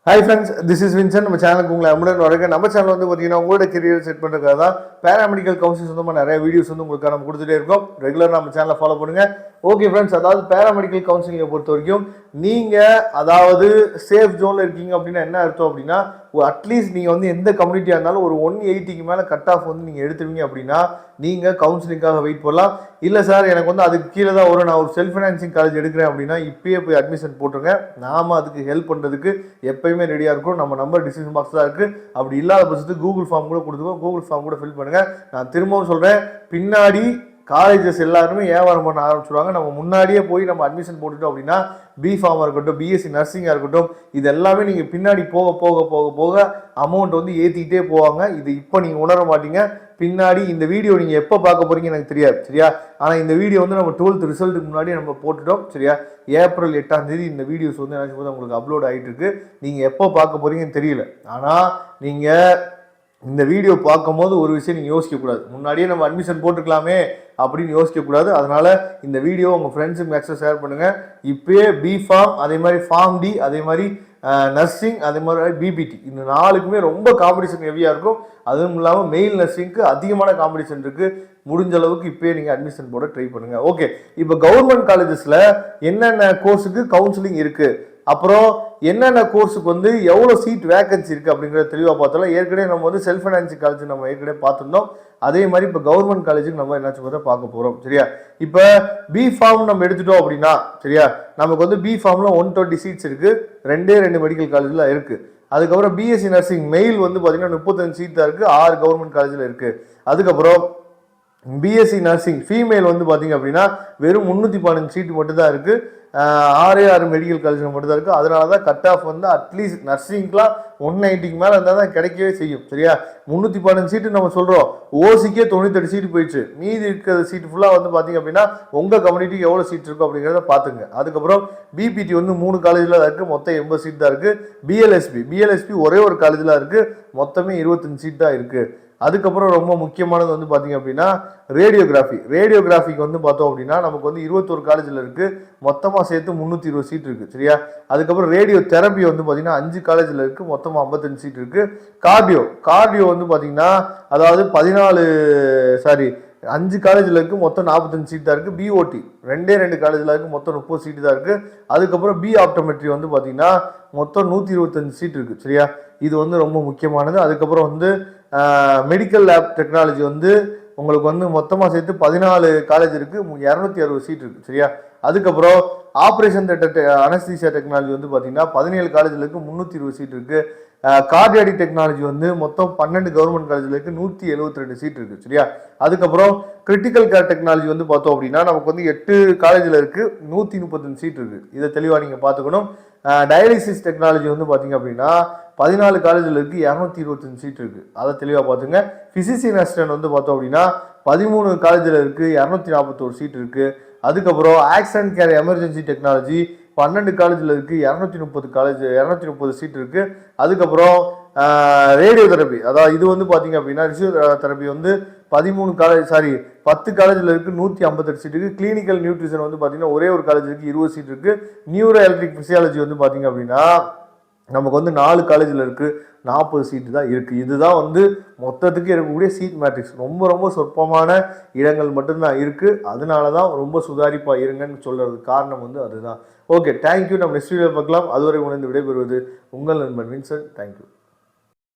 Hi friends, this is Vincent. நம்ம சேனலுக்கு உங்களை அன்புடன் வரவேற்கிறேன். நம்ம சேனல் வந்து பார்த்தீங்கன்னா உங்களோட கெரியர் செட் பண்ணுறதுக்காக தான் பேராமெடிக்கல் கவுன்சிலிங் சொந்தமாக நிறைய வீடியோஸ் வந்து உங்களுக்கு நம்ம கொடுத்துட்டே இருக்கோம். ரெகுலராக நம்ம சேனலை ஃபாலோ பண்ணுங்க. ஓகே ஃப்ரெண்ட்ஸ், அதாவது பேராமெடிக்கல் கவுன்சிலிங்கை பொறுத்த வரைக்கும் நீங்கள் அதாவது சேஃப் ஜோனில் இருக்கீங்க அப்படின்னா என்ன அர்த்தம் அப்படின்னா அட்லீஸ்ட் நீங்கள் வந்து எந்த கம்யூனிட்டியாக இருந்தாலும் ஒரு 180க்கு மேலே கட் ஆஃப் வந்து நீங்கள் எடுத்துருவீங்க அப்படின்னா நீங்கள் கவுன்சிலிங்காக வெயிட் பண்ணலாம். இல்லை சார் எனக்கு வந்து அதுக்கு கீழே தான் வரும், நான் ஒரு செல்ஃப் ஃபைனான்சிங் காலேஜ் எடுக்கிறேன் அப்படின்னா இப்பயே போய் அட்மிஷன் போட்டுருங்க. நாம் அதுக்கு ஹெல்ப் பண்ணுறதுக்கு எப்பயுமே ரெடியாக இருக்கும். நம்ம நம்பர் டிஸ்கிரிப்ஷன் பாக்ஸ் தான் இருக்குது. அப்படி இல்லாத பட்சத்துக்கு கூகுள் ஃபார்ம் கூட கொடுத்துக்கோ, கூகுள் ஃபார்ம் கூட ஃபில் பண்ணுங்கள். நான் திரும்பவும் சொல்கிறேன், பின்னாடி காலேஜஸ் எல்லாருமே வியாபாரம் பண்ண ஆரம்பிச்சுடுவாங்க. நம்ம முன்னாடியே போய் நம்ம அட்மிஷன் போட்டுட்டோம் அப்படின்னா பிஃபார்மாக இருக்கட்டும், பிஎஸ்சி நர்சிங்காக இருக்கட்டும், இது எல்லாமே நீங்கள் பின்னாடி போக போக போக போக அமௌண்ட் வந்து ஏற்றிக்கிட்டே போவாங்க. இது இப்போ நீங்கள் உணர மாட்டீங்க. பின்னாடி இந்த வீடியோ நீங்கள் எப்போ பார்க்க போகிறீங்க எனக்கு தெரியாது, சரியா? ஆனால் இந்த வீடியோ வந்து நம்ம 12th ரிசல்ட்டுக்கு முன்னாடி நம்ம போட்டுட்டோம், சரியா? ஏப்ரல் 8ஆம் தேதி இந்த வீடியோஸ் வந்து நினச்சி போது உங்களுக்கு அப்லோட் ஆகிட்டு இருக்கு. நீங்கள் எப்போ பார்க்க போகிறீங்கன்னு தெரியல. ஆனால் நீங்கள் இந்த வீடியோ பார்க்கும்போது ஒரு விஷயம் நீங்கள் யோசிக்கக்கூடாது, முன்னாடியே நம்ம அட்மிஷன் போட்டுக்கலாமே அப்படின்னு யோசிக்கக்கூடாது. அதனால் இந்த வீடியோ உங்கள் ஃப்ரெண்ட்ஸுக்கு மேக்ஸிமம் ஷேர் பண்ணுங்கள். இப்போயே பிஃபார்ம், அதே மாதிரி ஃபார்ம் டி, அதே மாதிரி நர்சிங், அதே மாதிரி பிபிடி, இந்த 4க்குமே ரொம்ப காம்படிஷன் ஹெவியாக இருக்கும். அதுவும் இல்லாமல் மெயில் நர்சிங்க்கு அதிகமான காம்படிஷன் இருக்குது. முடிஞ்ச அளவுக்கு இப்போயே நீங்கள் அட்மிஷன் போட ட்ரை பண்ணுங்கள். ஓகே, இப்போ கவர்மெண்ட் காலேஜஸில் என்னென்ன கோர்ஸுக்கு கவுன்சிலிங் இருக்குது, அப்புறம் என்னென்ன கோர்ஸுக்கு வந்து எவ்வளோ சீட் வேகன்சி இருக்குது அப்படிங்கிறத தெளிவாக பார்த்தோம். ஏற்கனவே நம்ம வந்து செல்ஃப் ஃபைனான்சிங் காலேஜ் நம்ம ஏற்கனவே பார்த்துருந்தோம். அதே மாதிரி இப்போ கவர்மெண்ட் காலேஜுக்கு நம்ம என்னாச்சும் பார்த்தா பார்க்க போகிறோம், சரியா? இப்போ பி ஃபார்ம் நம்ம எடுத்துட்டோம் அப்படின்னா, சரியா, நமக்கு வந்து பி ஃபார்மில் 120 சீட்ஸ் இருக்குது. 2 மெடிக்கல் காலேஜில் இருக்குது. அதுக்கப்புறம் பிஎஸ்சி நர்சிங் மெயில் வந்து பார்த்தீங்கன்னா 35 சீட் தான் இருக்குது, 6 கவர்மெண்ட் காலேஜில் இருக்குது. அதுக்கப்புறம் பிஎஸ்சி நர்சிங் ஃபீமேல் வந்து பார்த்தீங்க அப்படின்னா வெறும் 315 சீட்டு மட்டும் தான் இருக்குது. 6 மெடிக்கல் காலேஜ் மட்டும் தான் இருக்குது. அதனால தான் கட் ஆஃப் வந்து அட்லீஸ்ட் நர்சிங்க்குலாம் 190க்கு மேலே இருந்தால் தான் கிடைக்கவே செய்யும், சரியா? 315 சீட்டு நம்ம சொல்கிறோம், ஓசிக்கே 98 சீட்டு போயிடுச்சு. மீதி இருக்கிற சீட்டு ஃபுல்லாக வந்து பார்த்தீங்க அப்படின்னா உங்கள் கம்யூனிட்டிக்கு எவ்வளோ சீட் இருக்கும் அப்படிங்கிறத பார்த்துங்க. அதுக்கப்புறம் பிபிடி வந்து 3 காலேஜில் தான் இருக்குது, மொத்தம் 80 சீட் தான் இருக்குது. பிஎல்எஸ்பி ஒரே ஒரு காலேஜில் இருக்குது, மொத்தமே 25 சீட் தான் இருக்குது. அதுக்கப்புறம் ரொம்ப முக்கியமானது வந்து பார்த்தீங்க அப்படின்னா ரேடியோகிராஃபிக்கு வந்து பார்த்தோம் அப்படின்னா நமக்கு வந்து 21 காலேஜில் இருக்குது, மொத்தமாக சேர்த்து 320 சீட் இருக்குது, சரியா? அதுக்கப்புறம் ரேடியோ தெரப்பி வந்து பார்த்தீங்கன்னா 5 காலேஜில் இருக்குது, மொத்தமாக 55 சீட் இருக்குது. கார்டியோ வந்து பார்த்தீங்கன்னா அதாவது 5 காலேஜில் இருக்குது, மொத்தம் 45 சீட் தான் இருக்குது. பிஓடி 2 காலேஜில் இருக்குது, மொத்தம் 30 சீட்டு தான் இருக்குது. அதுக்கப்புறம் பி ஆப்டோமெட்ரி வந்து பார்த்தீங்கன்னா மொத்தம் 125 சீட் இருக்குது, சரியா? இது வந்து ரொம்ப முக்கியமானது. அதுக்கப்புறம் வந்து மெடிக்கல் லேப் டெக்னாலஜி வந்து உங்களுக்கு வந்து மொத்தமாக சேர்த்து 14 காலேஜ் இருக்குது, 260 சீட் இருக்குது, சரியா? அதுக்கப்புறம் ஆப்ரேஷன் அனஸ்தீசியா டெக்னாலஜி வந்து பார்த்தீங்கன்னா 17 காலேஜில் இருக்குது, 320 சீட் இருக்குது. கார்டியாடிக் டெக்னாலஜி வந்து மொத்தம் 12 கவர்மெண்ட் காலேஜில் இருக்குது, 172 சீட் இருக்குது, சரியா? அதுக்கப்புறம் கிரிட்டிக்கல் கேர் டெக்னாலஜி வந்து பார்த்தோம் அப்படின்னா நமக்கு வந்து 8 காலேஜில் இருக்குது, 135 சீட் இருக்குது. இதை தெளிவாக நீங்கள் பார்த்துக்கணும். டயாலிசிஸ் டெக்னாலஜி வந்து பார்த்தீங்க அப்படின்னா 14 காலேஜில் இருக்குது, 225 சீட் இருக்குது. அதை தெளிவாக பார்த்துங்க. ஃபிசிசியன் அசிஸ்டன்ட் வந்து பார்த்தோம் அப்படின்னா 13 காலேஜில் இருக்குது, 241 சீட் இருக்குது. அதுக்கப்புறம் ஆக்சிடென்ட் கேர் எமர்ஜென்சி டெக்னாலஜி 12 காலேஜில் இருக்குது, 230 சீட் இருக்குது. அதுக்கப்புறம் ரேடியோ தெரப்பி, அதாவது இது வந்து பார்த்தீங்க அப்படின்னா தெரப்பி வந்து 10 காலேஜில் இருக்குது, 158 சீட் இருக்குது. கிளினிக்கல் நியூட்ரிஷன் வந்து பார்த்தீங்கன்னா ஒரே ஒரு காலேஜ் இருக்குது, 20 சீட் இருக்குது. நியூரோ எலக்ட்ரிக் ஃபிசியாலஜி வந்து பார்த்தீங்க அப்படின்னா நமக்கு வந்து 4 காலேஜில் இருக்குது, 40 சீட்டு தான் இருக்குது. இதுதான் வந்து மொத்தத்துக்கு இருக்கக்கூடிய சீட் மேட்ரிக்ஸ். ரொம்ப சொற்பமான இடங்கள் மட்டும்தான் இருக்குது. அதனால தான் ரொம்ப சுதாரிப்பாக இருங்கன்னு சொல்கிறது காரணம் வந்து அதுதான். Okay, thank you. நம்ம நெக்ஸ்ட் வீடியோ பார்க்கலாம். அதுவரை உணர்ந்து விடைபெறுவது உங்கள் நண்பன் வின்சென்ட். தேங்க்யூ.